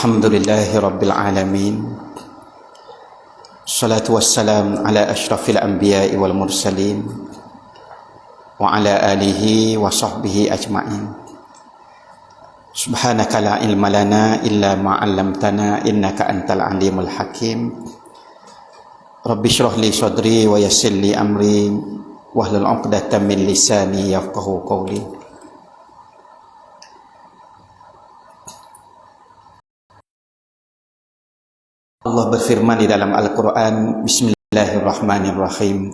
Alhamdulillahi Rabbil Alamin. Salatu wassalam ala ashrafil anbiya'i wal mursalin wa ala alihi wa sahbihi ajma'in. Subhanaka la ilma lana illa ma 'allamtana innaka antal alimul hakim. Rabbi shrah li sadri wa yassir li amri wahlul 'uqdatam min lisani yafqahu qawli. Allah berfirman di dalam Al-Quran, Bismillahirrahmanirrahim.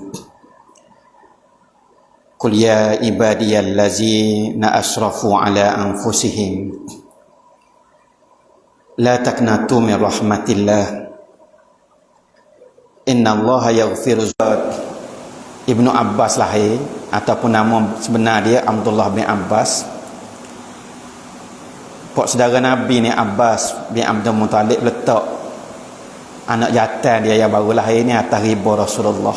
Qul ya ibadiyallazina asrafu ala anfusihim la taqnatu min rahmatillah innallaha yaghfiru dzunub. Ibnu Abbas lahir, ataupun nama sebenar dia Abdullah bin Abbas. Pak saudara Nabi ni Abbas bin Abdul Muttalib letak anak jantan dia yang baru lahir ni atas riba Rasulullah.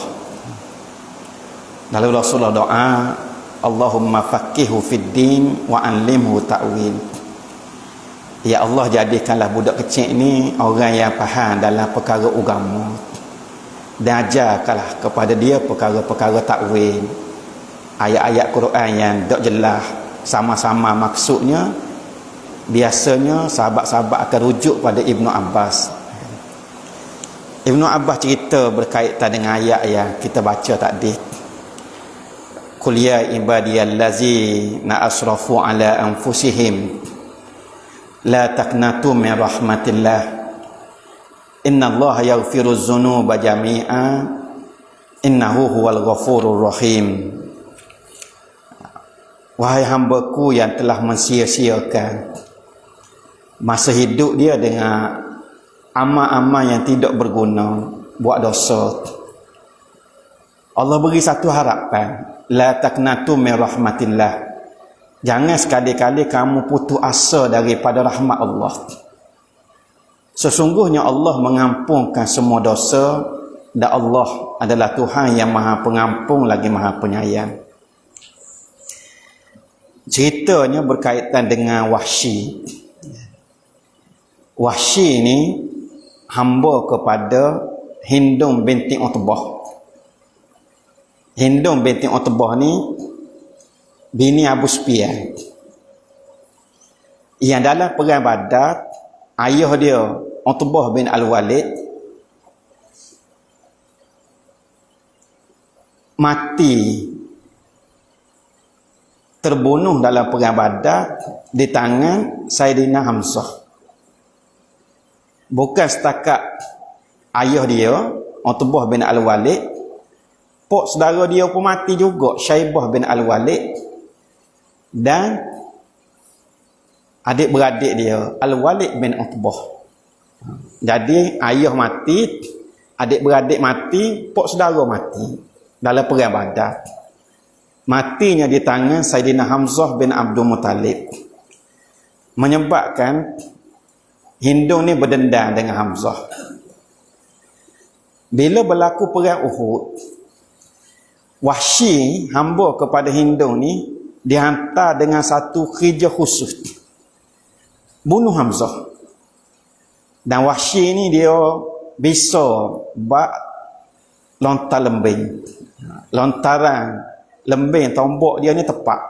Lalu Rasulullah doa, Allahumma faqihu fid din wa anlimhu ta'wil. Ya Allah, jadikanlah budak kecil ni orang yang faham dalam perkara agama, dan ajarkanlah kepada dia perkara-perkara takwil. Ayat-ayat Quran yang tak jelas sama-sama maksudnya, biasanya sahabat-sahabat akan rujuk pada Ibnu Abbas. Ibnu Abbas cerita berkaitan dengan ayat yang kita baca tadi. Qul ya ibadiyallazina asrafu ala anfusihim la taqnatu min rahmatillah innallaha yaghfiru dzunuba jami'a innahu huwal ghafurur rahim. Wahai hamba-Ku yang telah mensia-siakan masa hidup dia dengan amal-amal yang tidak berguna, buat dosa, Allah beri satu harapan, la taqnatu min rahmatillah. Jangan sekali-kali kamu putus asa daripada rahmat Allah. Sesungguhnya Allah mengampunkan semua dosa, dan Allah adalah Tuhan yang Maha Pengampun lagi Maha Penyayang. Ceritanya berkaitan dengan Wahsy. Wahsy ni hamba kepada Hindun binti Utbah. Hindun binti Utbah ni bini Abu Sufyan. Yang dalam perang Badar, ayah dia Utbah bin Al-Walid mati, terbunuh dalam perang Badar di tangan Sayyidina Hamzah. Bukan setakat ayah dia Utbah bin Al-Walid, pak saudara dia pun mati juga, Syaibah bin Al-Walid, dan adik-beradik dia Al-Walid bin Utbah. Jadi ayah mati, adik-beradik mati, pak saudara mati dalam perang Badar. Matinya di tangan Sayyidina Hamzah bin Abdul Muttalib menyebabkan Hindun ni berdendam dengan Hamzah. Bila berlaku perang Uhud, Wahsy hamba kepada Hindun ni dihantar dengan satu kerja khusus, bunuh Hamzah. Dan Wahsy ni dia bisa bak lontar lembing. Lontaran lembing tombak dia ni tepat.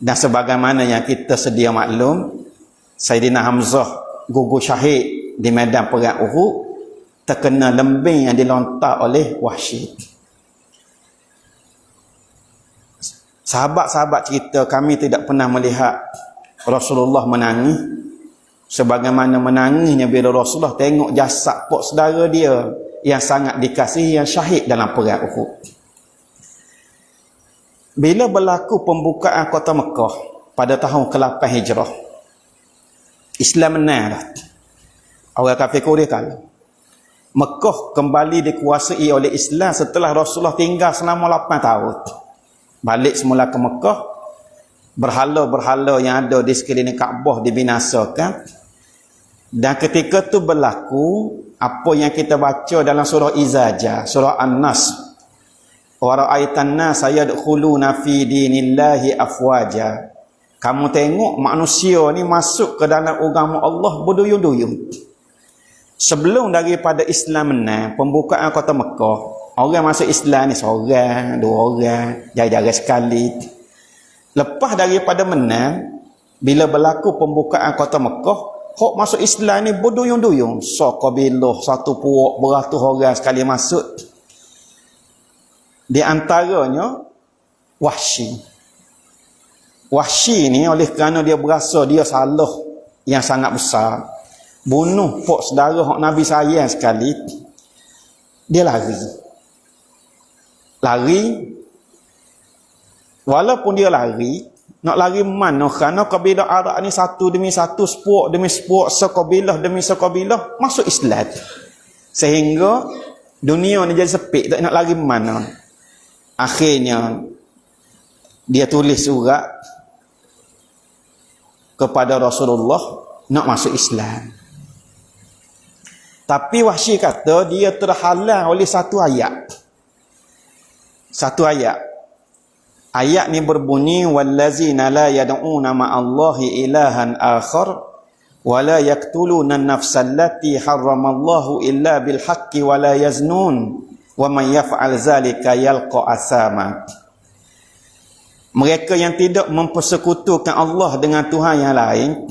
Dan sebagaimana yang kita sedia maklum, Sayyidina Hamzah gugur syahid di medan perang Uhud terkena lembing yang dilontar oleh Wahsy. Sahabat-sahabat cerita, kami tidak pernah melihat Rasulullah menangis sebagaimana menangisnya bila Rasulullah tengok jasad pak saudara dia yang sangat dikasihi yang syahid dalam perang Uhud. Bila berlaku pembukaan kota Mekah pada tahun ke-8 Hijrah, Islam menang dah. Orang kafir Quraisy kalah. Mekah kembali dikuasai oleh Islam setelah Rasulullah tinggal selama 8 tahun. Balik semula ke Mekah, berhala-berhala yang ada di sekeliling Kaabah dibinasakan. Dan ketika tu berlaku apa yang kita baca dalam surah Izajah, surah An-Nas. Wa ra'aitan nas yadkhuluna fi dinillahi afwaja Kamu tengok manusia ni masuk ke dalam agama Allah berduyun-duyun. Sebelum daripada Islam menang, pembukaan kota Mekah, orang masuk Islam ni seorang, dua orang, jarang-jarang sekali. Lepas daripada menang, bila berlaku pembukaan kota Mekah, hok masuk Islam ni berduyun-duyun. So kabilah satu puak beratus orang sekali masuk. Di antaranya Wahsy. Wahsy ni oleh kerana dia berasa dia salah yang sangat besar, bunuh pok saudara hak Nabi sayang sekali, dia lari. Walaupun dia lari, nak lari mana? Kerana kabilah Arab ni satu demi satu, sepuak demi sepuak, sekabilah demi sekabilah masuk Islam, sehingga dunia ni jadi sepik, tak nak lari mana. Akhirnya dia tulis surat kepada Rasulullah nak masuk Islam. Tapi Wahsy kata dia terhalang oleh satu ayat. Ayat ni berbunyi, wallazina la yad'una ma'allahi ilahan akhar wa la yaqtuluna an-nafsa allati harramallahu illa bil haqqi wa la yaznun wa man yaf'al zalika yalqa asama. Mereka yang tidak mempersekutukan Allah dengan Tuhan yang lain,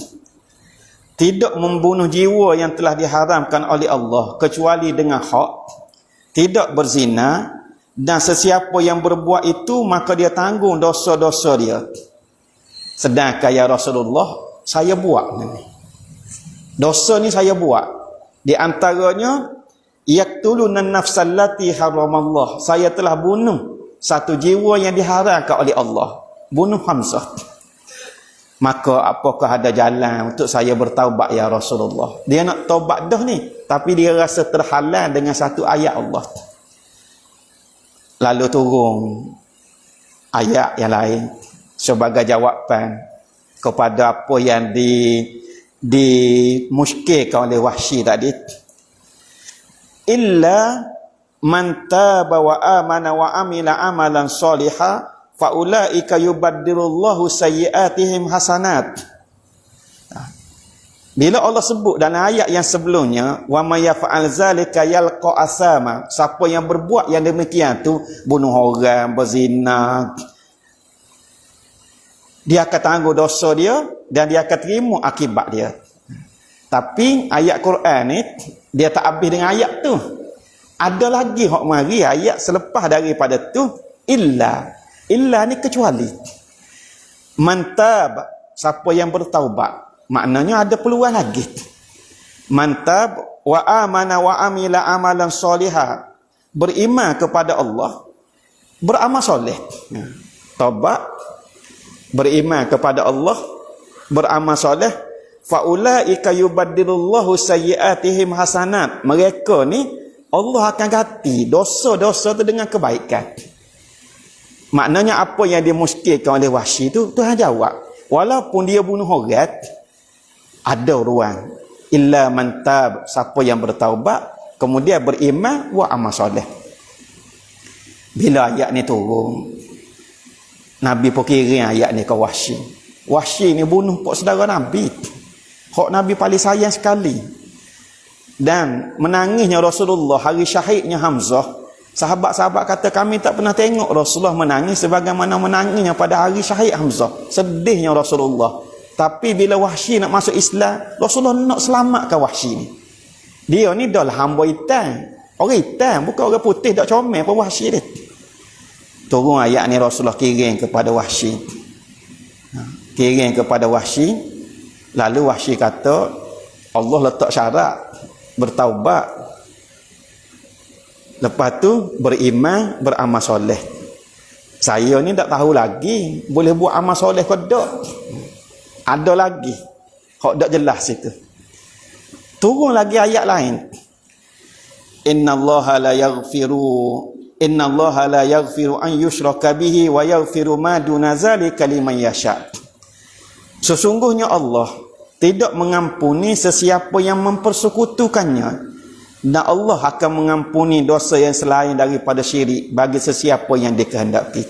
tidak membunuh jiwa yang telah diharamkan oleh Allah kecuali dengan hak, tidak berzina, dan sesiapa yang berbuat itu maka dia tanggung dosa-dosa dia. Sedangkan ya Rasulullah, saya buat ni. Dosa ni saya buat. Di antaranya yaqtuluna an-nafsal lati haramallah. Saya telah bunuh satu jiwa yang diharamkan oleh Allah, bunuh Hamzah. Maka apakah ada jalan untuk saya bertaubat ya Rasulullah? Dia nak taubat dah ni, tapi dia rasa terhalang dengan satu ayat Allah. Lalu turun ayat yang lain sebagai jawapan kepada apa yang dimuskilkan oleh Wahsy tadi. Illa man taba wa amana wa amila amalan salihah fa ulaika yubaddilullahu sayyi'atihim hasanat. Bila Allah sebut dalam ayat yang sebelumnya, wa may yaf'al zalika yalqa asama, siapa yang berbuat yang demikian tu, bunuh orang, berzina, dia akan tanggung dosa dia dan dia akan terima akibat dia. Tapi ayat Quran ni dia tak habis dengan ayat tu. Ada lagi hak mari ayat selepas daripada tu, illa ni kecuali mantab, siapa yang bertaubat. Maknanya ada peluang lagi. Mantab wa amana wa amila amalan salihah, beriman kepada Allah, beramal soleh. Taubat, beriman kepada Allah, beramal soleh, fa ulaika yubaddilullahu sayyi'atihim hasanat. Mereka ni Allah akan ganti dosa-dosa tu dengan kebaikan. Maknanya apa yang dimuskilkan oleh Wahsy tu, Tuhan jawab. Walaupun dia bunuh orang, ada ruang. Illa man tab, siapa yang bertaubat, kemudian beriman, wa amal soleh. Bila ayat ni turun, Nabi pun kirim ayat ni ke Wahsy. Wahsy ni bunuh pok saudara Nabi. Hak Nabi paling sayang sekali. Dan menangisnya Rasulullah hari syahidnya Hamzah. Sahabat-sahabat kata, kami tak pernah tengok Rasulullah menangis sebagaimana menangisnya pada hari syahid Hamzah. Sedihnya Rasulullah. Tapi bila Wahsy nak masuk Islam, Rasulullah nak selamatkan Wahsy ni. Dia ni dah lah hamba hitam. Orang hitam, bukan orang putih, tak comel pun Wahsy ni. Turun ayat ni Rasulullah kirim kepada Wahsy. Kirim kepada Wahsy. Lalu Wahsy kata, Allah letak syarat bertaubat, lepas tu beriman, beramal soleh. Saya ni tak tahu lagi boleh buat amal soleh ke tak. Ada lagi hak tak jelas itu. Turun lagi ayat lain, innallaha la yaghfiru an yushraka bihi wa yaghfiru ma duna zalika liman yasha. Sesungguhnya Allah tidak mengampuni sesiapa yang mempersekutukannya, dan Allah akan mengampuni dosa yang selain daripada syirik bagi sesiapa yang dikehendaki.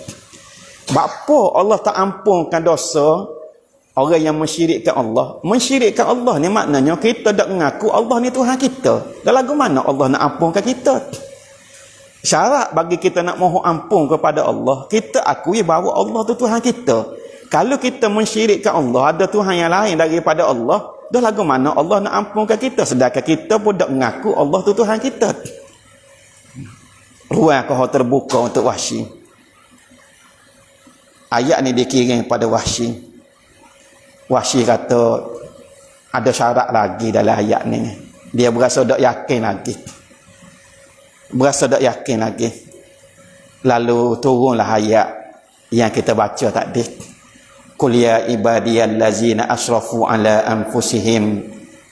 Bapa Allah tak ampunkan dosa Orang yang mensyirikkan Allah ni maknanya kita tak mengaku Allah ni Tuhan kita. Dan lagu mana Allah nak ampunkan kita? Syarat bagi kita nak mohon ampun kepada Allah, kita akui bahawa Allah tu Tuhan kita. Kalau kita mensyirikkan Allah, ada Tuhan yang lain daripada Allah, dah lagu mana Allah nak ampunkan kita, sedangkan kita pun tak mengaku Allah tu Tuhan kita. Ruang kau terbuka untuk Wahsy. Ayat ni dikirim pada Wahsy. Wahsy kata ada syarat lagi dalam ayat ni. Dia berasa tak yakin lagi. Lalu turunlah ayat yang kita baca tadi. Qul ya ibadiyallazina asrafu ala anfusihim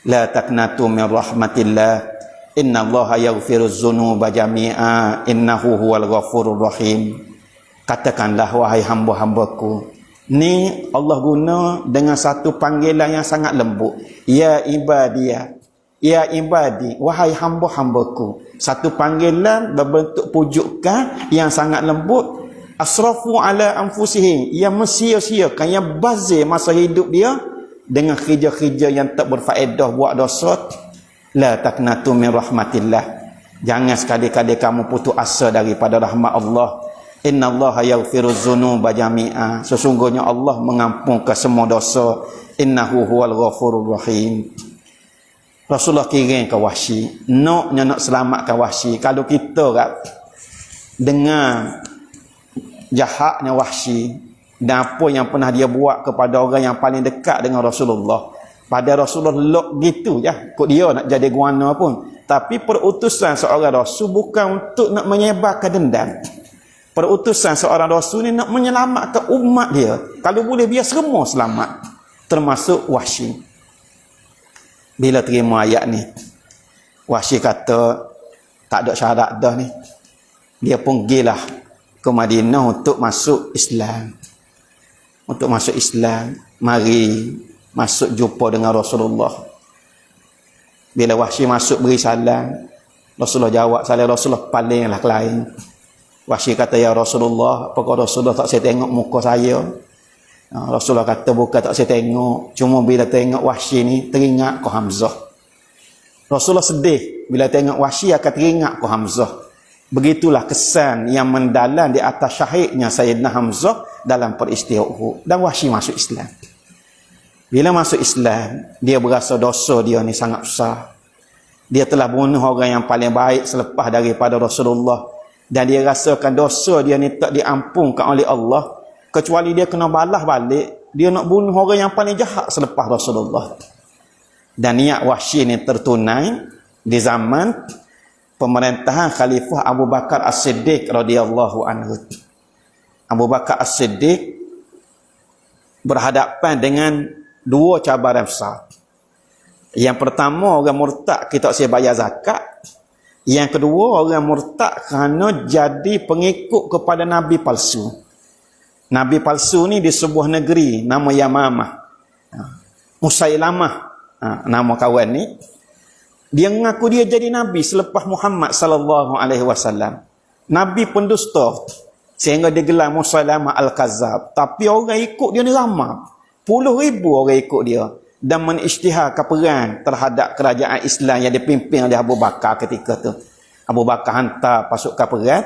la taqnatu min rahmatillah innallaha yaghfiruz dzunuba jami'a innahu huwal ghafurur rahim. Katakanlah wahai hamba-hambaku. Ni Allah guna dengan satu panggilan yang sangat lembut. Ya ibadiyah, ya ibadi, wahai hamba-hambaku. Satu panggilan berbentuk pujukan yang sangat lembut. Asrafu ala anfusihim, yang mensia-siakan, yang bazir masa hidup dia dengan kerja-kerja yang tak berfaedah, buat dosa. La taqnatu min rahmatillah. Jangan sekali-kali kamu putus asa daripada rahmat Allah. Innallaha yaghfiruz dzunuba jami'a. Sesungguhnya Allah mengampunkan semua dosa. Innahu huwal ghafurur rahim. Rasulullah kirim ke Wahsy, nak selamatkan Wahsy. Kalau kita dengar jahatnya Wahsy dan apa yang pernah dia buat kepada orang yang paling dekat dengan Rasulullah, pada Rasulullah lok gitu je, kok dia nak jadi guana pun. Tapi perutusan seorang Rasul bukan untuk nak menyebarkan dendam. Perutusan seorang Rasul ni nak menyelamatkan umat dia. Kalau boleh biar semua selamat, termasuk Wahsy. Bila terima ayat ni, Wahsy kata tak ada syarat dah ni. Dia pun gilah ke Madinah untuk masuk Islam. Mari masuk jumpa dengan Rasulullah. Bila Wahsy masuk beri salam, Rasulullah jawab salam Rasulullah palinglah ke lain. Wahsy kata, ya Rasulullah, apakah Rasulullah tak saya tengok muka saya? Rasulullah kata, bukan tak saya tengok, cuma bila tengok Wahsy ni teringat ke Hamzah. Rasulullah sedih bila tengok Wahsy akan teringat ke Hamzah. Begitulah kesan yang mendalam di atas syahidnya Sayyidina Hamzah dalam peristiwa Uhud. Dan Wahsy masuk Islam. Bila masuk Islam, dia berasa dosa dia ni sangat besar. Dia telah bunuh orang yang paling baik selepas daripada Rasulullah. Dan dia rasakan dosa dia ni tak diampunkan oleh Allah, kecuali dia kena balas balik. Dia nak bunuh orang yang paling jahat selepas Rasulullah. Dan niat Wahsy ni tertunai di zaman pemerintahan Khalifah Abu Bakar As-Siddiq radhiyallahu anhu. Abu Bakar As-Siddiq berhadapan dengan dua cabaran besar. Yang pertama, orang murtad kita tak bayar zakat. Yang kedua, orang murtad kerana jadi pengikut kepada Nabi palsu. Nabi palsu ni di sebuah negeri nama Yamamah. Musailamah, nama kawan ni. Dia mengaku dia jadi Nabi selepas Muhammad sallallahu alaihi wasallam. Nabi pendusta, sehingga digelar Musailamah Al-Kazzab. Tapi orang ikut dia ni ramai. Puluh ribu orang ikut dia. Dan menisytiharkan perang terhadap kerajaan Islam yang dipimpin oleh Abu Bakar ketika tu. Abu Bakar hantar pasukan perang.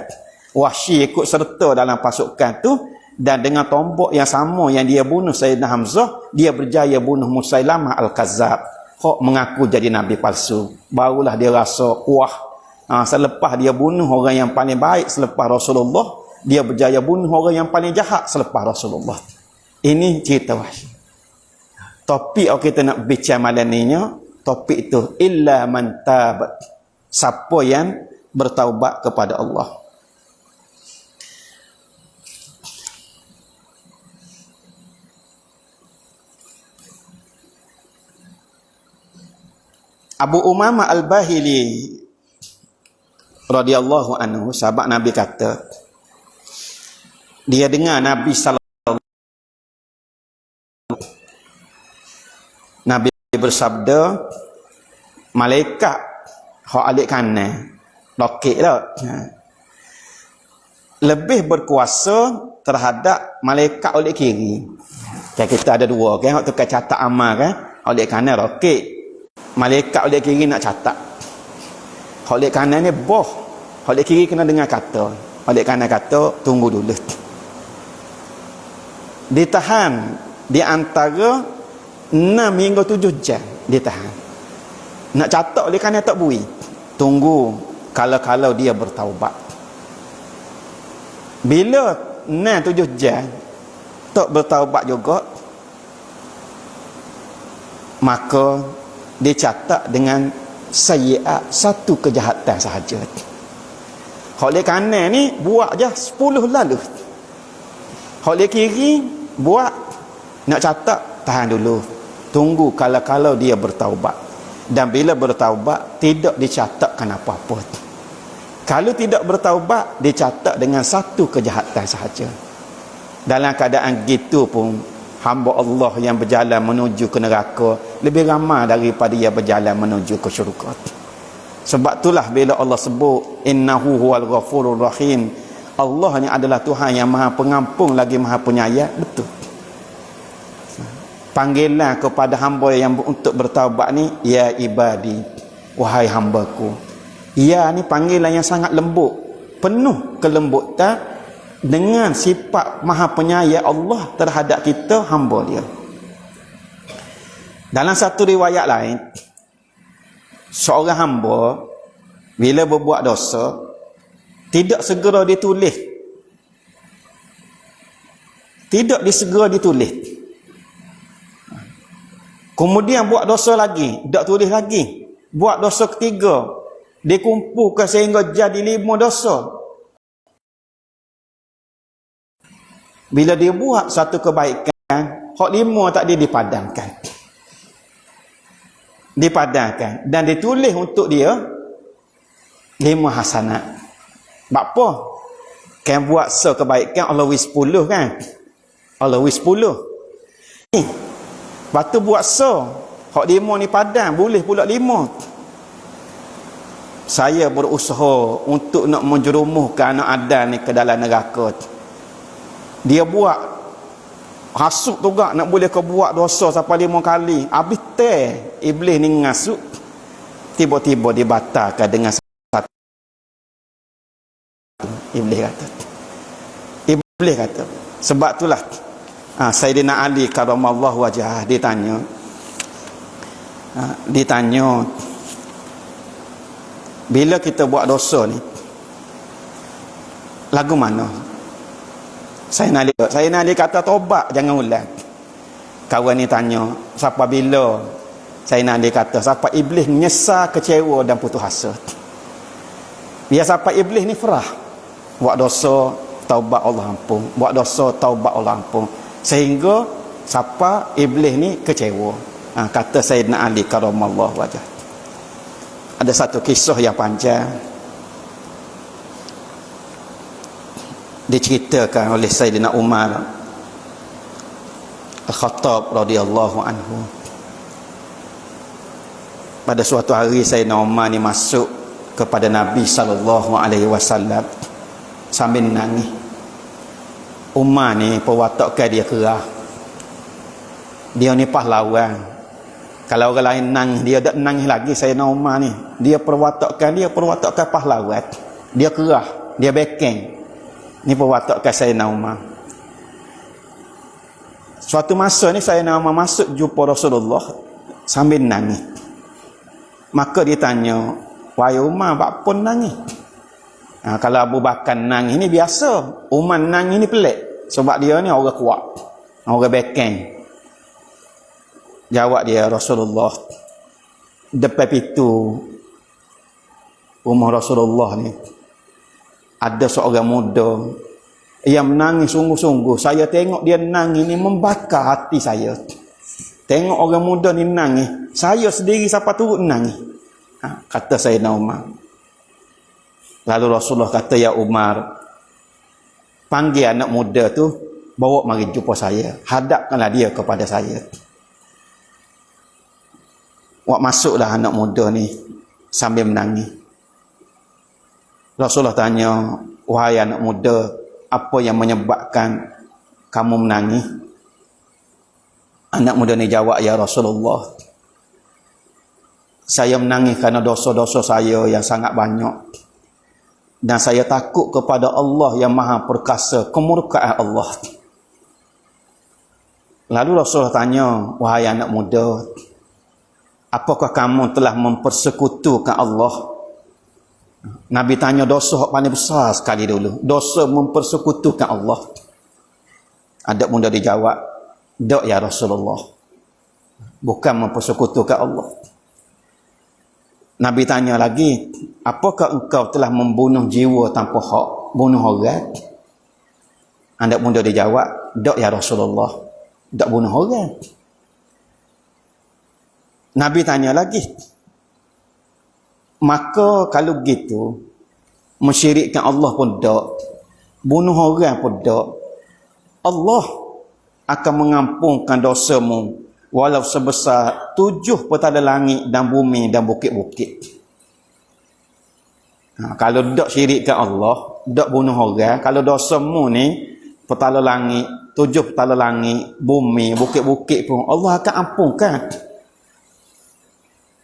Wahsy ikut serta dalam pasukan tu. Dan dengan tombak yang sama yang dia bunuh Sayyidina Hamzah, dia berjaya bunuh Musailamah Al-Kazzab. Hak mengaku jadi Nabi palsu. Barulah dia rasa kuah. Selepas dia bunuh orang yang paling baik selepas Rasulullah, dia berjaya bunuh orang yang paling jahat selepas Rasulullah. Ini cerita Wahsy. Topik kita nak bincang malam ni, topik itu illa man tab, siapa yang bertaubat kepada Allah. Abu Umamah Al-Bahili radhiyallahu anhu, sahabat Nabi, kata dia dengar Nabi Nabi bersabda, malaikat hak alik kanan lokek dah lebih berkuasa terhadap malaikat alik kiri. Kita ada dua kan, hak tukar catat amal kan, oleh kanan rokit, malaikat oleh kiri nak catat. Oleh kanan ni boh, oleh kiri kena dengar kata, oleh kanan kata tunggu dulu. Ditahan di antara 6 hingga 7 jam ditahan. Nak catat oleh kanan tak bui, tunggu kalau dia bertaubat. Bila 6-7 jam tak bertaubat juga, maka dicatat dengan sayyi'at, satu kejahatan sahaja. Oleh kanan ni buat je 10 lalu, oleh kiri buat, nak catat tahan dulu, tunggu kalau dia bertaubat. Dan bila bertaubat tidak dicatatkan apa-apa. Kalau tidak bertaubat dicatat dengan satu kejahatan sahaja. Dalam keadaan gitu pun hamba Allah yang berjalan menuju ke neraka lebih ramai daripada yang berjalan menuju ke syurga. Sebab itulah bila Allah sebut innahu huwal ghafurur rahim, Allah ni adalah Tuhan yang maha pengampun lagi maha penyayang. Betul. Panggilan kepada hamba yang untuk bertaubat ni, ya ibadi, wahai hambaku. Ya ni panggilan yang sangat lembut, penuh kelembutan, dengan sifat maha penyayang Allah terhadap kita hamba dia. Dalam satu riwayat lain, seorang hamba bila berbuat dosa tidak segera ditulis, tidak disegera ditulis. Kemudian buat dosa lagi, tak tulis lagi. Buat dosa ketiga, dikumpulkan sehingga jadi 5 dosa. Bila dia buat satu kebaikan, hak 5 tak dia dipadamkan. Dipadamkan dan ditulis untuk dia 5 hasanat. Sebab apa? Kan buat sekebaikan Allah wis 10 kan? Allah wis 10. Ni lepas tu buat hak 5 ni padam, boleh pula 5. Saya berusaha untuk nak menjerumuhkan anak Adam ni ke dalam neraka. Dia buat hasut juga nak boleh kau buat dosa sampai 5 kali. Habis iblis ni ngasuk, tiba-tiba dibatalkan dengan satu. Iblis kata sebab itulah Sayyidina Ali karamallahu wajhah ditanya, bila kita buat dosa ni lagu mana? Sayyidina Ali kata tobat, jangan ulang. Kawan ni tanya siapa bila? Sayyidina Ali kata siapa iblis menyesal, kecewa dan putus asa. Biar siapa iblis ni ferah, buat dosa taubat Allah ampun, buat dosa taubat Allah ampun, sehingga siapa iblis ni kecewa. Kata Sayyidina Ali karamallahu wajhah. Ada satu kisah yang panjang diceritakan oleh Sayyidina Umar Al-Khattab radhiyallahu anhu. Pada suatu hari Sayyidina Umar ni masuk kepada Nabi sallallahu alaihi wasallam sambil nangis. Umar ni perwatakan dia kerah. Dia ni pahlawan. Kalau orang lain nangis, dia tak nangis lagi. Sayyidina Umar ni, dia perwatakan pahlawan. Dia kerah, dia backing. Ni perwatakan Sayyidina Umar. Suatu masa ni Sayyidina Umar masuk jumpa Rasulullah sambil nangis. Maka dia tanya, wahai Umar, apa nangis? Kalau Abu Bakar nangis ni biasa, Umar nangis ni pelik. Sebab dia ni orang kuat, orang backing. Jawab dia, Rasulullah, depan pintu rumah Rasulullah ni ada seorang muda yang menangis sungguh-sungguh. Saya tengok dia nangis ni membakar hati saya. Tengok orang muda ni nangis, saya sendiri siapa turut nangis. Kata Sayyidina Umar. Lalu Rasulullah kata, ya Umar, panggil anak muda tu, bawa mari jumpa saya, hadapkanlah dia kepada saya. Wak masuklah anak muda ni sambil menangis. Rasulullah tanya, wahai anak muda, apa yang menyebabkan kamu menangis? Anak muda ni jawab, ya Rasulullah, saya menangis kerana dosa-dosa saya yang sangat banyak. Dan saya takut kepada Allah yang maha perkasa, kemurkaan Allah. Lalu Rasulullah tanya, wahai anak muda, apakah kamu telah mempersekutukan Allah? Nabi tanya dosa yang paling besar sekali dulu. Dosa mempersekutukan Allah. Anak muda dijawab, tak ya Rasulullah, bukan mempersekutukan Allah. Nabi tanya lagi, apakah engkau telah membunuh jiwa tanpa hak, bunuh orang? Anak muda dijawab, tak ya Rasulullah, tak bunuh orang. Nabi tanya lagi, maka kalau begitu, mensyirikkan Allah pun tak, bunuh orang pun tak, Allah akan mengampunkan dosamu walau sebesar 7 petala langit dan bumi dan bukit-bukit. Kalau tak syirikkan Allah, tak bunuh orang, kalau dosamu ni petala langit, 7 petala langit, bumi, bukit-bukit pun Allah akan ampunkan.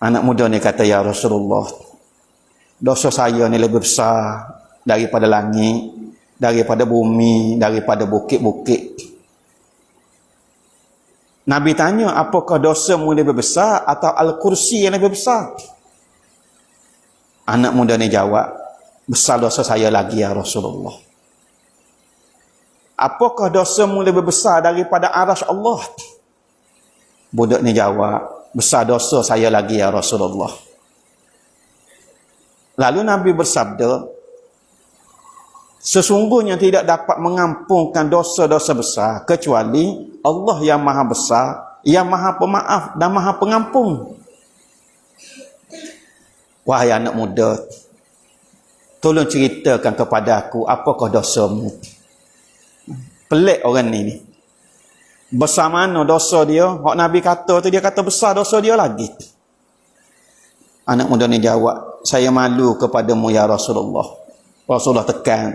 Anak muda ni kata, ya Rasulullah, dosa saya ni lebih besar daripada langit, daripada bumi, daripada bukit-bukit. Nabi tanya, apakah dosamu lebih besar atau Al-Kursi yang lebih besar? Anak muda ni jawab, besar dosa saya lagi ya Rasulullah. Apakah dosamu lebih besar daripada arasy Allah? Budak ni jawab, besar dosa saya lagi ya Rasulullah. Lalu Nabi bersabda, sesungguhnya tidak dapat mengampunkan dosa-dosa besar kecuali Allah yang maha besar, yang maha pemaaf dan maha pengampun. Wahai anak muda, tolong ceritakan kepada aku apakah dosamu. Pelik orang ni. Besar mana dosa dia? Hak Nabi kata tu, dia kata besar dosa dia lagi. Anak muda ni jawab, saya malu kepadamu ya Rasulullah. Rasulullah tekan,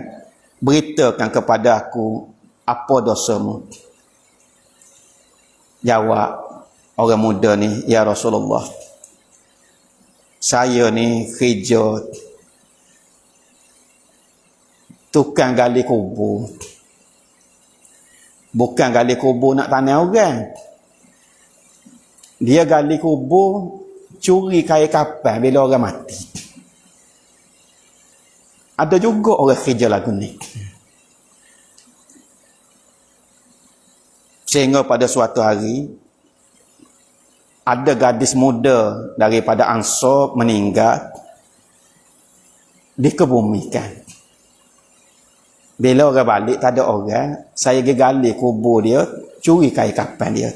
beritakan kepada aku apa dosamu. Jawab orang muda ni, ya Rasulullah, saya ni kerja tukang gali kubur. Bukan gali kubur nak tanah orang. Dia gali kubur curi kain kapan bila orang mati. Ada juga orang kerja lagu ni. Sehingga pada suatu hari, ada gadis muda daripada Ansar meninggal, dikebumikan. Bila orang balik, tak ada orang, saya pergi gali kubur dia, curi kain kapan dia.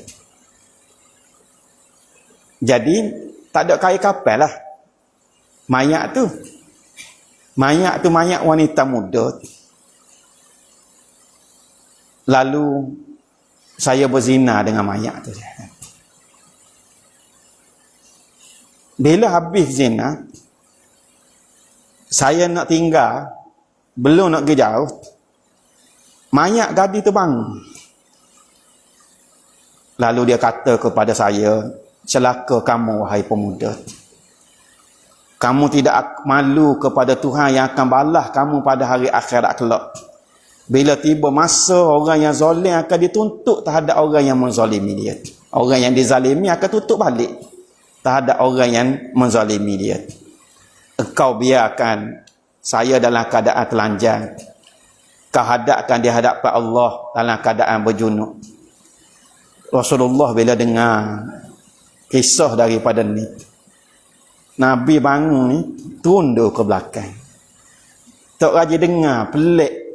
Jadi, tak ada kain kapan lah. Mayat tu mayat wanita muda. Lalu saya berzina dengan mayat tu. Bila habis zina, saya nak tinggal, belum nak pergi jauh, mayat gadis tu bangun. Lalu dia kata kepada saya, celaka kamu wahai pemuda. Kamu tidak malu kepada Tuhan yang akan balas kamu pada hari akhirat kelak. Bila tiba masa, orang yang zalim akan dituntut terhadap orang yang menzalimi dia. Orang yang dizalimi akan tutup balik terhadap orang yang menzalimi dia. Engkau biarkan saya dalam keadaan telanjang, kau hadapkan di hadapan Allah dalam keadaan berjunuk. Rasulullah bila dengar kisah daripada ni, Nabi bangun ni tunduk ke belakang. Tak rajin dengar, pelik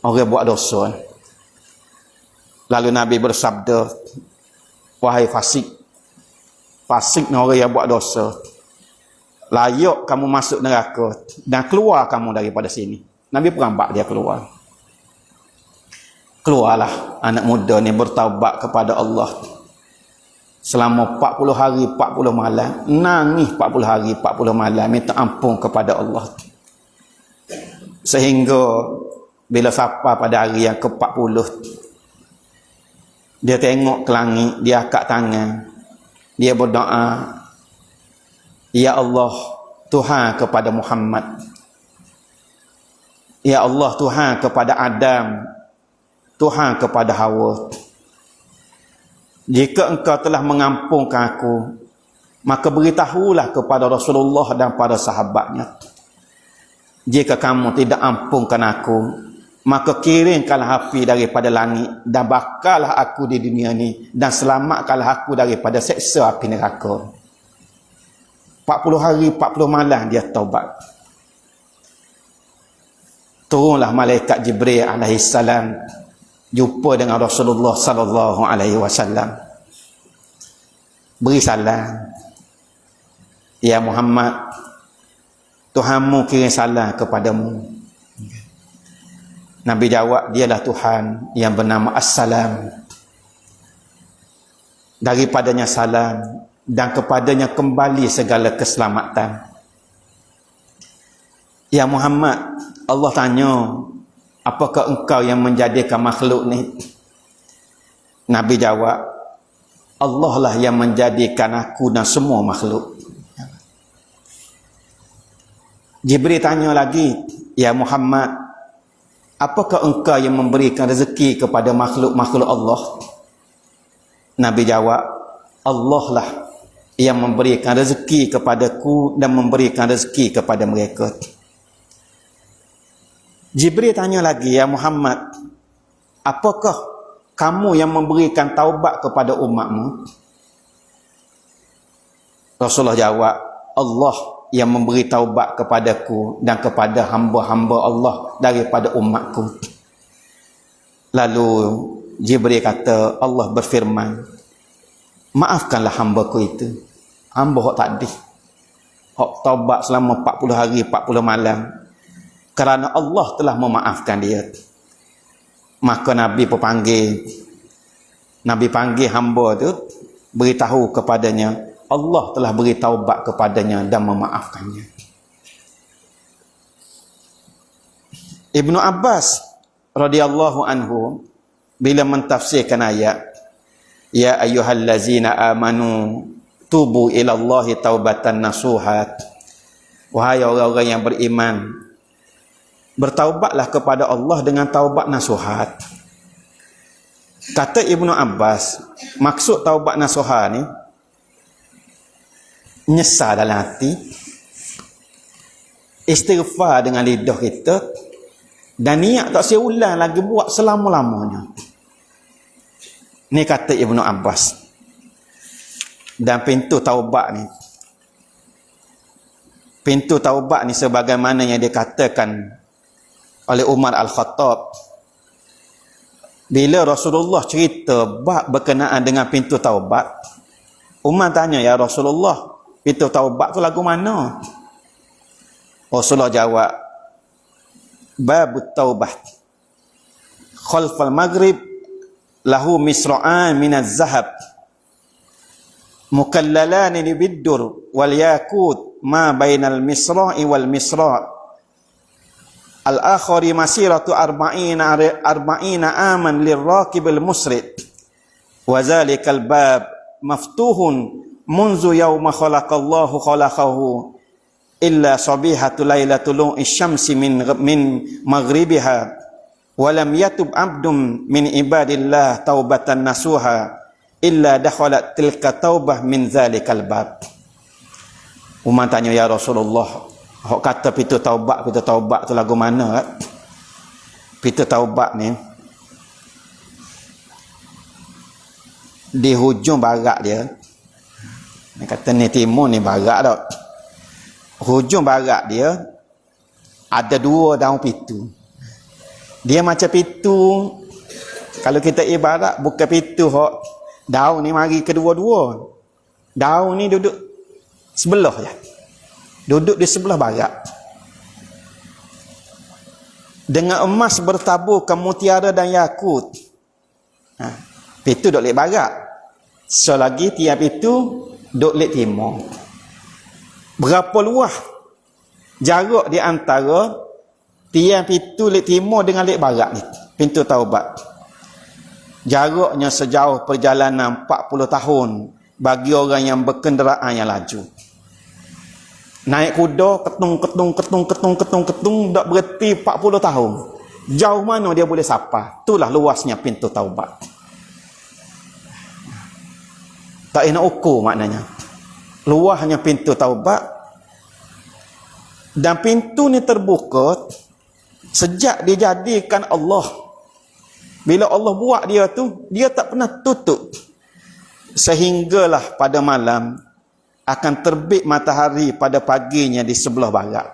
orang buat dosa. Lalu Nabi bersabda, wahai fasik, fasik ni orang yang buat dosa, layak kamu masuk neraka dan keluar kamu daripada sini. Nabi perambak dia keluar. Keluarlah anak muda ni bertaubat kepada Allah. Selama 40 hari 40 malam, nangis 40 hari 40 malam, minta ampun kepada Allah. Sehingga bila sampai pada hari yang ke-40, Dia tengok ke langit, dia angkat tangan, dia berdoa, Ya Allah, Tuhan kepada Muhammad, Ya Allah, Tuhan kepada Adam, Tuhan kepada Hawa. Jika engkau telah mengampunkan aku, maka beritahulah kepada Rasulullah dan para sahabatnya. Jika kamu tidak ampunkan aku, maka kirimkanlah api daripada langit dan bakarlah aku di dunia ni dan selamatkanlah aku daripada seksa api neraka. 40 hari 40 malam dia taubat. Turunlah malaikat Jibril alaihi salam jumpa dengan Rasulullah sallallahu alaihi wasallam. Beri salam. Ya Muhammad, Tuhanmu kirim salam kepadamu. Nabi jawab, dialah Tuhan yang bernama As-Salam. Daripadanya salam dan kepadanya kembali segala keselamatan. Ya Muhammad, Allah tanya, apakah engkau yang menjadikan makhluk ni? Nabi jawab, Allah lah yang menjadikan aku dan semua makhluk. Jibril tanya lagi, Ya Muhammad, apakah engkau yang memberikan rezeki kepada makhluk-makhluk Allah? Nabi jawab, Allah lah yang memberikan rezeki kepadaku dan memberikan rezeki kepada mereka. Jibril tanya lagi, Ya Muhammad, apakah kamu yang memberikan taubat kepada umatmu? Rasulullah jawab, Allah yang memberi taubat kepadaku dan kepada hamba-hamba Allah daripada umatku. Lalu Jibril kata, Allah berfirman, maafkanlah hamba-Ku itu. Hamba hak tadi, hak taubat selama 40 hari 40 malam, kerana Allah telah memaafkan dia. Maka Nabi pun panggil hamba tu, beritahu kepadanya, Allah telah beri taubat kepadanya dan memaafkannya. Ibnu Abbas radhiyallahu anhu bila mentafsirkan ayat, Ya ayyuhallazina amanu tubu ilallahi taubatan nasuhat. Wahai orang-orang yang beriman, bertaubatlah kepada Allah dengan taubat nasuhat. Kata Ibnu Abbas, maksud taubat nasuhat ni nyesal dalam hati, istighfar dengan lidah kita, dan niat tak seulang lagi buat selama-lamanya. Ni kata Ibnu Abbas. Dan pintu taubat ni sebagaimana yang dikatakan oleh Umar Al-Khattab, bila Rasulullah cerita bab berkenaan dengan pintu taubat, Umar tanya, Ya Rasulullah, pintu taubat tu lagu mana? Rasulullah jawab, babut taubat khalfal maghrib lahu misra'an minaz zahab mukallalani biddur wal yakut ma bainal misra'i wal misra' al-akhari masiratu arba'ina aman lirraqibil musrid wa zalikal bab maftuhun munzu yawma khalaqallahu khalaqahu illa sabihatu lailatul syamsi min maghribiha wa lam yatub abdum min ibadillah taubatan nasuha illa dakhalat tilka taubah min zalikal bab. Umar tanya, Ya Rasulullah, hok kata pintu taubat tu lagu mana? Pintu taubat ni di hujung barat dia. Dia kata ni timur ni barat tak. Hujung barat dia ada 2 daun pintu. Dia macam pintu, kalau kita ibarat bukan pintu hok daun ni mari kedua-dua. Daun ni duduk sebelah je. Duduk di sebelah barat. Dengan emas bertaburkan mutiara dan yakut. Pintu duduk lek barat. Selagi tiap itu duduk lek timur. Berapa luas jarak di antara tiang pintu lek timur dengan lek barat ni, pintu taubat? Jaraknya sejauh perjalanan 40 tahun bagi orang yang berkenderaan yang laju. Naik kuda, ketung, tak berhenti 40 tahun. Jauh mana dia boleh sampai? Itulah luasnya pintu taubat. Tak nak ukur maknanya. Luasnya pintu taubat. Dan pintu ni terbuka sejak dijadikan Allah. Bila Allah buat dia tu, dia tak pernah tutup. Sehinggalah pada malam akan terbit matahari pada paginya di sebelah barat.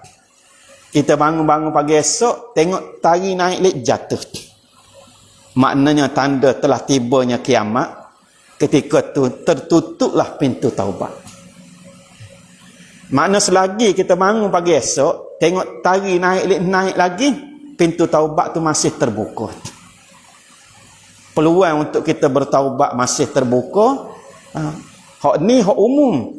Kita bangun-bangun pagi esok, tengok tari naik lek jatuh. Maknanya tanda telah tibanya kiamat. Ketika tu tertutuplah pintu taubat. Makna selagi kita bangun pagi esok, tengok tari naik lagi, pintu taubat tu masih terbuka. Peluang untuk kita bertaubat masih terbuka. Hak ni hak umum.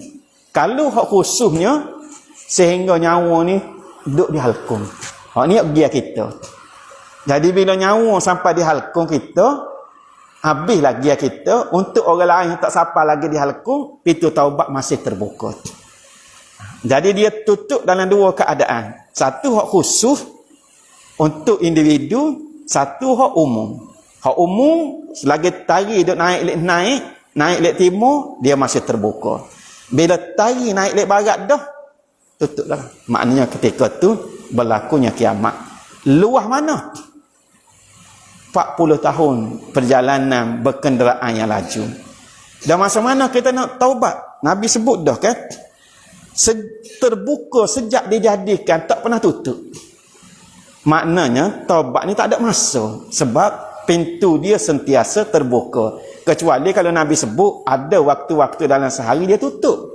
Kalau hak khususnya sehingga nyawa ni duduk di halkung. Hak ni hak dia kita. Jadi bila nyawa sampai di halkung kita, habislah dia kita. Untuk orang lain yang tak sampai lagi di halkung, pintu taubat masih terbuka. Jadi dia tutup dalam dua keadaan. Satu hak khusus untuk individu, satu hak umum. Hak umum, selagi tari duk naik lek timur, dia masih terbuka. Bila tari naik lek barat dah, tutup dah. Maknanya ketika tu berlakunya kiamat. Luas mana? 40 tahun perjalanan berkenderaan yang laju. Dan masa mana kita nak taubat? Nabi sebut dah kan? Terbuka sejak dijadikan, tak pernah tutup. Maknanya taubat ni tak ada masa. Sebab pintu dia sentiasa terbuka. Kecuali kalau Nabi sebut ada waktu-waktu dalam sehari dia tutup.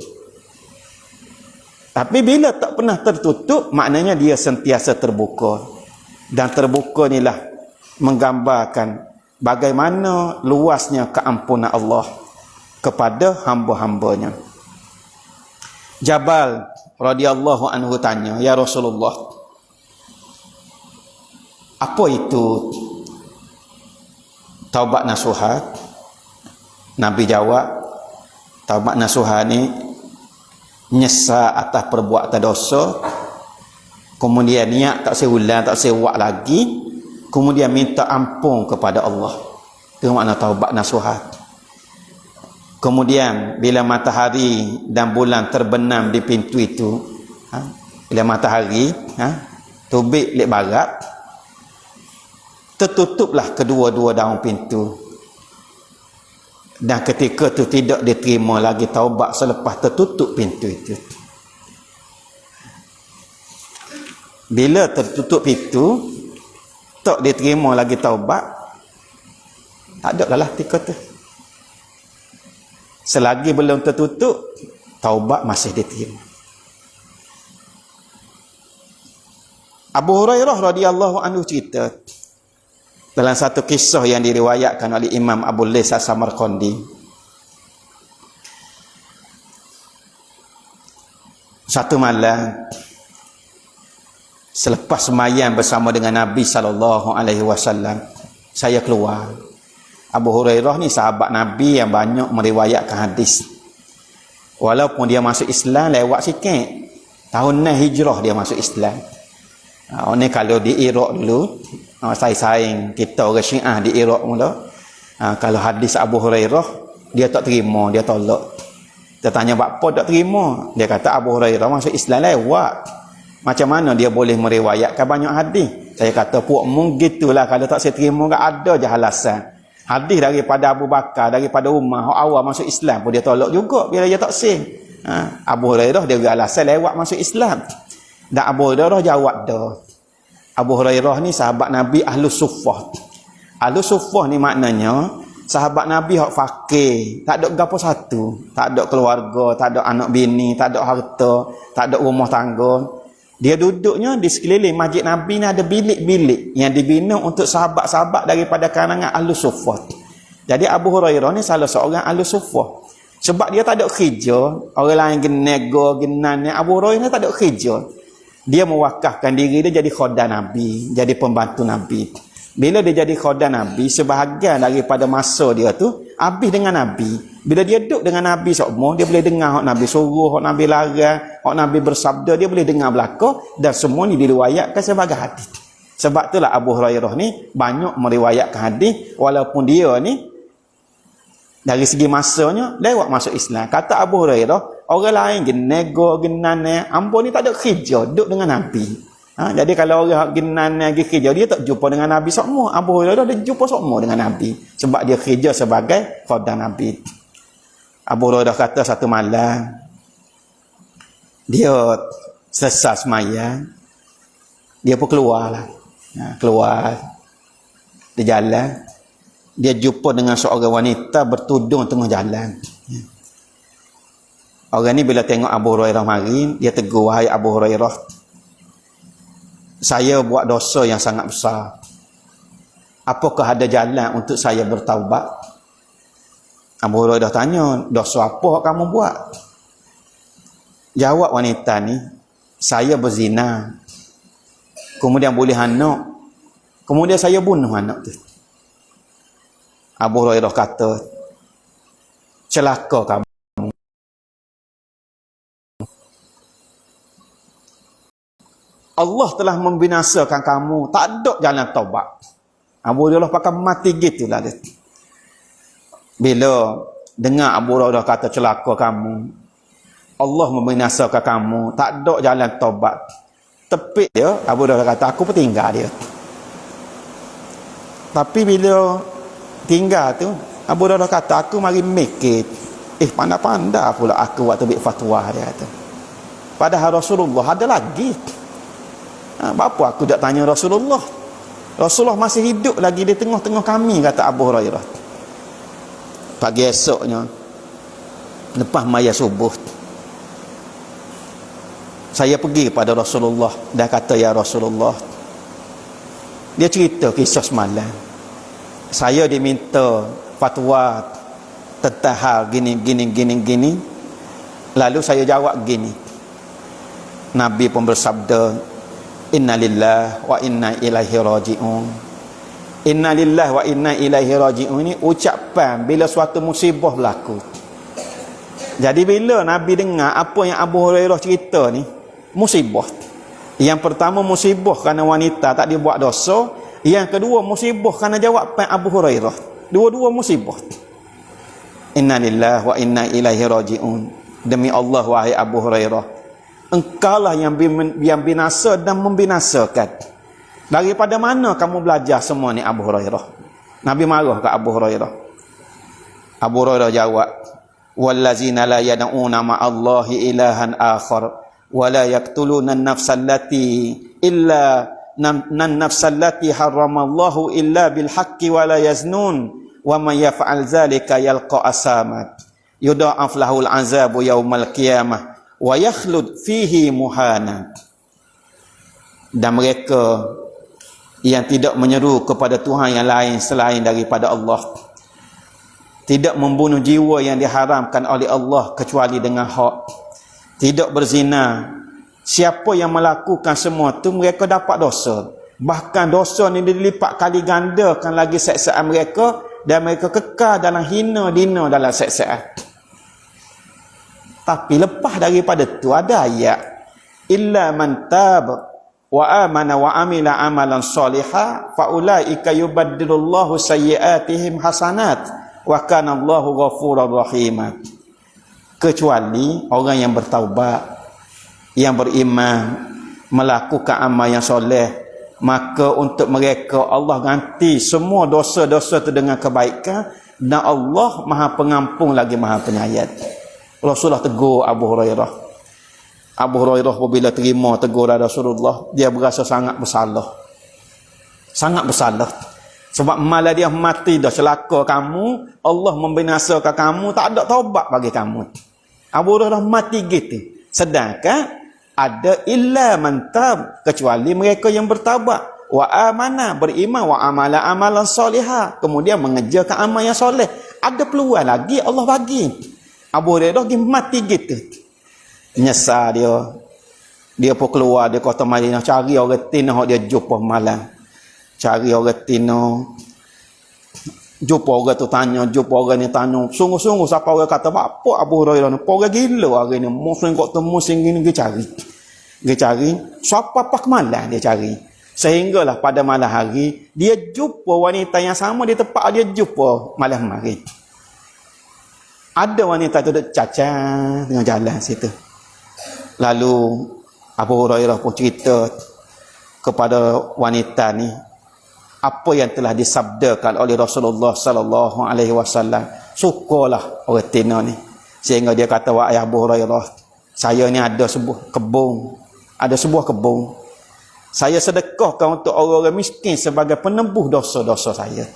Tapi bila tak pernah tertutup, maknanya dia sentiasa terbuka. Dan terbuka inilah menggambarkan bagaimana luasnya keampunan Allah kepada hamba-hambanya. Jabal radhiyallahu anhu tanya, "Ya Rasulullah, apa itu taubat nasuha?" Nabi jawab, taubat nasuha ni nyesal atas perbuatan dosa, kemudian niat tak seulang, tak sewak lagi, kemudian minta ampun kepada Allah. Itu makna taubat nasuha. Kemudian bila matahari dan bulan terbenam di pintu itu, bila matahari terbit lek barat, tertutuplah kedua-dua daun pintu. Dan ketika itu tidak diterima lagi taubat selepas tertutup pintu itu. Bila tertutup pintu, tak diterima lagi taubat, tak ada lah ketika tu. Selagi belum tertutup, taubat masih diterima. Abu Hurairah radhiyallahu anhu cerita dalam satu kisah yang diriwayatkan oleh Imam Abu Lis As-Samarqandi. Satu malam selepas sembahyang bersama dengan Nabi SAW, saya keluar. Abu Hurairah ni sahabat Nabi yang banyak meriwayatkan hadis. Walaupun dia masuk Islam lewat sikit. Tahun 6 hijrah dia masuk Islam. Ni kalau di Iraq dulu, saing kita orang Syiah di Iraq mula, kalau hadis Abu Hurairah dia tak terima, dia tolak. Kita tanya apa tak terima? Dia kata Abu Hurairah masuk Islam lewat. Macam mana dia boleh meriwayatkan banyak hadis? Saya kata puakmu gitulah, kalau tak saya terima tak ada je alasan. Hadis daripada Abu Bakar, daripada Umar, awal masuk Islam pun dia tolak juga bila dia tak sah. Abu Hurairah dia alasan lewat masuk Islam. Dan Abu Hurairah jawab dah. Abu Hurairah ni sahabat Nabi Ahlus Suffah. Ahlus Suffah ni maknanya sahabat Nabi hak fakir, tak ada gapo satu, tak ada keluarga, tak ada anak bini, tak ada harta, tak ada rumah tangga. Dia duduknya di sekeliling masjid Nabi ni ada bilik-bilik yang dibina untuk sahabat-sahabat daripada kalangan Ahlus Suffah. Jadi Abu Hurairah ni salah seorang Ahlus Suffah. Sebab dia tak ada kerja, orang lain genego, genan, Abu Hurairah ni tak ada kerja. Dia mewakafkan diri dia jadi khodam Nabi, jadi pembantu Nabi. Bila dia jadi khodam Nabi, sebahagian daripada masa dia tu habis dengan Nabi. Bila dia duduk dengan Nabi semua, dia boleh dengar hak Nabi suruh, hak Nabi larang, hak Nabi bersabda, dia boleh dengar belaka, dan semua ni diriwayatkan sebagai hadis. Sebab itulah Abu Hurairah ni banyak meriwayatkan hadis, walaupun dia ni dari segi masanya lewat masuk Islam. Kata Abu Hurairah, orang lain genego genane, ambo ni tak ada kerja duduk dengan Nabi. Jadi kalau orang genan lagi kerja, dia tak jumpa dengan Nabi semua. Abu Hurairah dia jumpa semua dengan Nabi, sebab dia kerja sebagai khodam Nabi. Abu Hurairah kata satu malam dia selesai sembahyang, dia pun keluarlah. Keluar di jalan, dia jumpa dengan seorang wanita bertudung tengah jalan. Orang ni bila tengok Abu Hurairah mari, dia tegur, "Wahai Abu Hurairah, saya buat dosa yang sangat besar. Apakah ada jalan untuk saya bertaubat?" Abu Hurairah tanya, "Dosa apa kamu buat?" Jawab wanita ni, "Saya berzina, kemudian boleh anak, kemudian saya bunuh anak tu." Abu Hurairah kata, "Celaka kamu. Allah telah membinasakan kamu, tak ada jalan taubat." Abu Hurairah pakai mati gitulah dia. Bila dengar Abu Hurairah kata celaka kamu, Allah membinasakan kamu, tak ada jalan taubat, tepik dia, Abu Hurairah kata, aku pun tinggal dia. Tapi bila tinggal tu, Abu Hurairah kata, aku mari mikir, pandai-pandai pula aku waktu ambil fatwa dia kata. Padahal Rasulullah ada lagi. Bapa aku tak tanya Rasulullah. Rasulullah masih hidup lagi di tengah-tengah kami, kata Abu Hurairah. Pagi esoknya, lepas maya subuh, saya pergi pada Rasulullah dan kata, "Ya Rasulullah," dia cerita kisah semalam, "saya diminta fatwa tentang hal gini. Lalu saya jawab gini." Nabi pun bersabda, "Inna lillahi wa inna ilaihi raji'un." Inna lillahi wa inna ilaihi raji'un ini ucapan bila suatu musibah berlaku. Jadi bila Nabi dengar apa yang Abu Hurairah cerita ni, musibah. Yang pertama musibah kerana wanita tak dia buat dosa. Yang kedua musibah kerana jawapan Abu Hurairah. Dua-dua musibah. Inna lillahi wa inna ilaihi raji'un. Demi Allah wahai Abu Hurairah, engkaulah yang binasa dan membinasakan. Daripada mana kamu belajar semua ni Abu Hurairah? Nabi marah ke Abu Hurairah. Abu Hurairah jawab, "Wallazina la yad'una ma'allahi ilahan akhar wa la yaqtuluna an-nafsa allati illa an-nafsa allati harramallahu illa bil haqqi wa la yaznun wa man yaf'al dzalika yalqa asamat yudha'af lahul 'adzabu yaumal qiyamah wa yakhlud fihi muhana." Dan mereka yang tidak menyeru kepada Tuhan yang lain selain daripada Allah, tidak membunuh jiwa yang diharamkan oleh Allah kecuali dengan hak, tidak berzina, siapa yang melakukan semua tu mereka dapat dosa, bahkan dosa ni dilipat kali gandakan lagi seksaan mereka, dan mereka kekal dalam hina dina dalam seksaan. Tapi lepas daripada tu ada ayat, "Illa man tab wa amana wa amila amalan salihah fa ulaika yubaddilullahu sayyi'atihim hasanat wa kana Allahu ghafurur rahim." Kecuali orang yang bertaubat, yang beriman, melakukan amal yang soleh, maka untuk mereka Allah ganti semua dosa-dosa itu dengan kebaikan, dan Allah Maha Pengampun lagi Maha Penyayang. Rasulullah tegur Abu Hurairah. Abu Hurairah apabila terima teguran Rasulullah, dia berasa sangat bersalah. Sangat bersalah. Sebab malah dia mati dah, celaka kamu, Allah membinasakan kamu, tak ada taubat bagi kamu. Abu Hurairah mati gitu. Sedangkan ada illa man tab, kecuali mereka yang bertaubat, wa amana, beriman, wa amala amalan salihah, kemudian mengerjakan amal yang soleh. Ada peluang lagi Allah bagi. Abu Hurairah dia mati gitu. Nyesal dia pun keluar, dia kota Madinah cari orang tinah dia jumpa malam. cari orang tino, jumpa orang tu tanya, jumpa orang ni tanya, sungguh-sungguh siapa orang kata apa Abu Hurairah ni, orang gila hari ni, musim kok temu sini dia cari, siapa pak malam dia cari, sehinggalah pada malam hari dia jumpa wanita yang sama di tempat dia jumpa malam hari. Ada wanita tu duduk cacat tengah jalan situ. Lalu Abu Hurairah pun cerita kepada wanita ni apa yang telah disabdakan oleh Rasulullah sallallahu alaihi wasallam. Sukalah orang Tina ni. Sehingga dia kata, wahai Abu Hurairah, saya ni ada sebuah kebun. Saya sedekahkan untuk orang-orang miskin sebagai penembus dosa-dosa saya.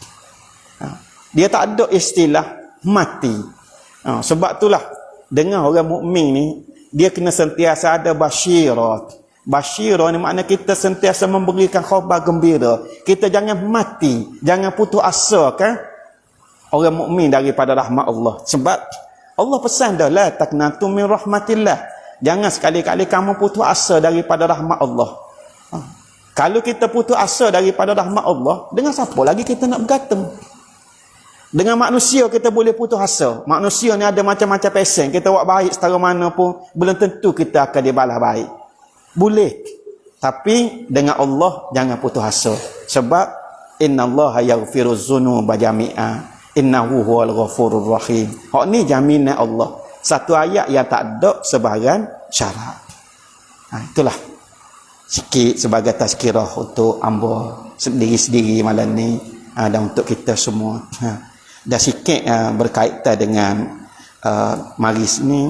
Dia tak ada istilah mati. Sebab itulah dengan orang mukmin ni dia kena sentiasa ada basyirat. Basyirah ni makna kita sentiasa memberikan khabar gembira. Kita jangan mati, jangan putus asa kan orang mukmin daripada rahmat Allah. Sebab Allah pesan dah, la taqnatu min rahmatillah. Jangan sekali-kali kamu putus asa daripada rahmat Allah. Kalau kita putus asa daripada rahmat Allah, dengan siapa lagi kita nak bergantung? Dengan manusia kita boleh putus asa. Manusia ni ada macam-macam pesen. Kita buat baik setara mana pun belum tentu kita akan dibalas baik. Boleh. Tapi dengan Allah jangan putus asa. Sebab innallaha yaghfiruz dzunuba jami'a. Innahu huwal ghafurur rahim. Hak ni jaminan Allah. Satu ayat yang tak ada sebarang syarat. Itulah sikit sebagai tazkirah untuk hamba sendiri-sendiri malam ni dan untuk kita semua. Dan sikit berkaitan dengan maris ni,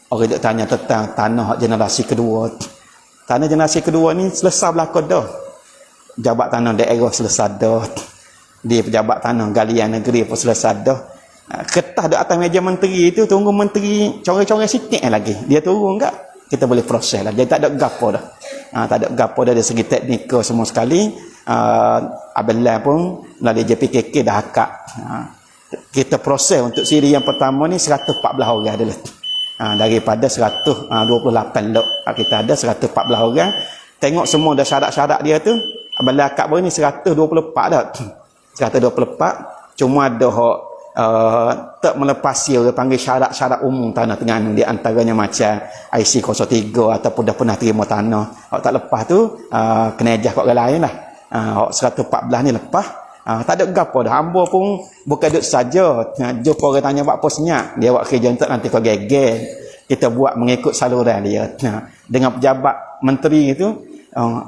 orang duk tanya tentang tanah generasi kedua. Tanah generasi kedua ni selesai berlaku dah. Pejabat tanah daerah selesai dah. Di pejabat tanah galian negeri pun selesai dah. Kertas duk atas meja menteri tu, tunggu menteri coret-coret sikit lagi. Dia turun enggak? Kita boleh proses lah. Dia tak ada gapo dah. Tak ada gapo dah dari segi teknikal semua sekali. Abdullah pun melalui JPKK dah akak. Kita proses untuk siri yang pertama ni 114 orang adalah. Daripada 128 lot kita ada 114 orang. Tengok semua dah syarat-syarat dia tu. Abdullah akak baru ni 124 dah. 124. Cuma ada hak tak melepasi orang panggil syarat-syarat umum tanah Terengganu, di antaranya macam IC 03 ataupun dah pernah terima tanah. Hak tak lepas tu kena ejah kat orang lain lah. 114 ni lepas. Tak ada gapo dah. Hamba pun bukan duduk saja jumpa orang tanya buat apa senyap, dia buat kerja untuk nanti kau geger. Kita buat mengikut saluran dia. Dengan pejabat menteri itu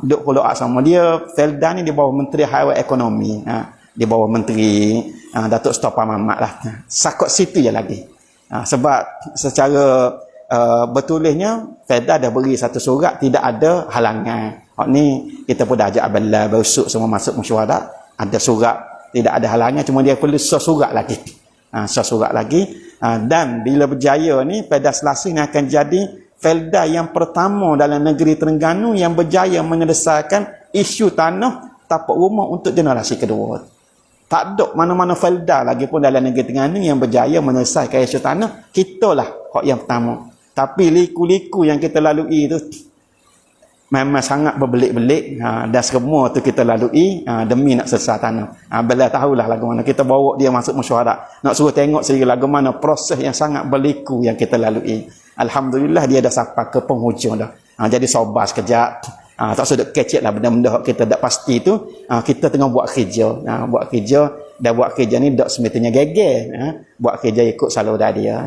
duduk follow up sama dia. Felda ni di bawah Menteri Highway Ekonomi, di bawah Menteri Datuk Stopa Mamat lah. Sakut situ je lagi. Sebab secara betulnya Felda dah beri satu surat, tidak ada halangan. Ni kita pun dah ajak Abdullah berusuk semua masuk mesyuarat, ada surat, tidak ada halangan, cuma dia perlu surat lagi. Surat lagi. Dan bila berjaya ni, Felda Selasi ni akan jadi Felda yang pertama dalam negeri Terengganu yang berjaya menyelesaikan isu tanah tapak rumah untuk generasi kedua. Tak ada mana-mana Felda lagi pun dalam negeri Terengganu yang berjaya menyelesaikan isu tanah. Kitalah hak yang pertama. Tapi liku-liku yang kita lalui tu memang sangat berbelik-belik, dan semua tu kita lalui demi nak selesai tanah. Bila tahulah lagu mana kita bawa dia masuk mesyuarat, nak suruh tengok sendiri lagu mana proses yang sangat berliku yang kita lalui. Alhamdulillah dia dah sampai ke penghujung dah. Jadi sabar sekejap. Tak sedek kecek lah benda-benda kita tak pasti tu. Kita tengah buat kerja. Buat kerja ni tak semestinya geger. Buat kerja ikut saluran dia.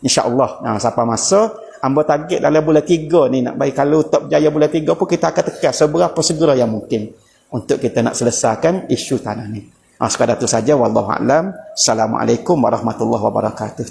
InsyaAllah sampai masa hamba target dalam bulan 3 ni nak baik. Kalau tak berjaya bulan 3 pun kita akan tekan seberapa segera yang mungkin untuk kita nak selesaikan isu tanah ni. Sekadar tu saja. Wallahualam. Assalamualaikum warahmatullahi wabarakatuh.